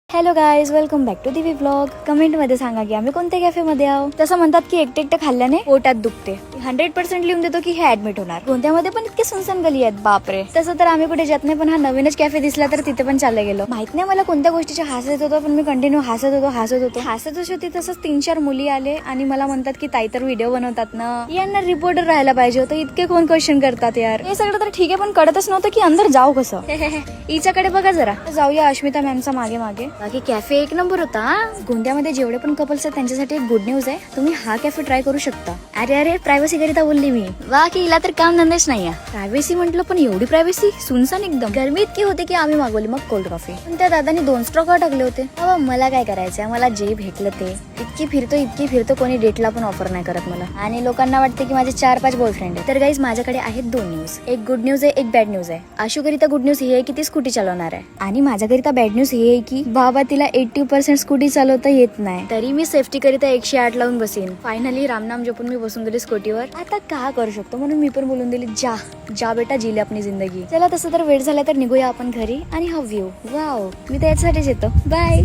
Hello guys, welcome back to Divi blog. Comment मध्ये सांगा की आम्ही कोणत्या कॅफे मध्ये आहोत. तसं म्हणतात की एकटे खाल्ल्याने पोटात दुखते. 100% लिहून देतो की हे ऍडमिट होणार. कोणत्यामध्ये पण इतके सुनसान गली आहेत, बापरे. तसं तर आम्ही कुठे जात नाही, पण हा नवीनच कॅफे दिसला तर तिथे पण चालले गेलो. माहित नाही मला कोणत्या गोष्टीचे हसत येत होतं, पण मी कंटिन्यू हसत होते. तसंच 3-4 मुली आले आणि मला म्हणतात की ताई तर व्हिडिओ बनवतात ना, यांना रिपोर्टर राहायला पाहिजे होतं. इतके कोण क्वेश्चन करतात यार. हे सगळं तर ठीक आहे, पण कळतच नव्हतं की अंदर जाऊ कसं. हिच्याकडे बघा जरा. जाऊया अश्मिता मॅमचा मागे मागे. बाकी कॅफे एक नंबर होता. गोंदियामध्ये जेवढे पण कपल्स आहेत त्यांच्यासाठी एक गुड न्यूज आहे, तुम्ही हा कॅफे ट्राय करू शकता. अरे प्रायव्हसी करिता बोलली मी. बाकी हिला तर काम धंदेच नाही. प्रायव्हसी म्हटलं, पण एवढी प्रायव्हसी सुनसान एकदम. गरमी इतकी होती की आम्ही मागवली मग कोल्ड कॉफी, पण त्या दादानी 2 स्ट्रॉक टाकले होते. बाबा मला काय करायचंय, मला जे भेटलं ते. इतकी फिरतो कोणी डेटला पण ऑफर नाही करत मला. आणि लोकांना वाटते की माझे 4-5 बॉयफ्रेंड आहे. तर गाईज माझ्याकडे आहेत 2 न्यूज. एक गुड न्यूज आहे, एक बॅड न्यूज आहे. आशूकरिता गुड न्यूज ही आहे की ती स्कूटी चालवणार आहे, आणि माझ्याकरिता बॅड न्यूज ही आहे की बाबा तिला 80% स्कूटी चालवता येत नाही. तरी मी सेफ्टी करिता 108 लावून बसेन. फायनली रामनाम जपून मी बसून गेले स्कूटीवर. आता का करू शकतो म्हणून मी पण बोलून दिली, जा बेटा, जिले आपली जिंदगी. चला तसं तर वेळ झाला तर निघूया आपण घरी. आणि हा व्ह्यू वाव, मी त्याच्यासाठीच येतो. बाय.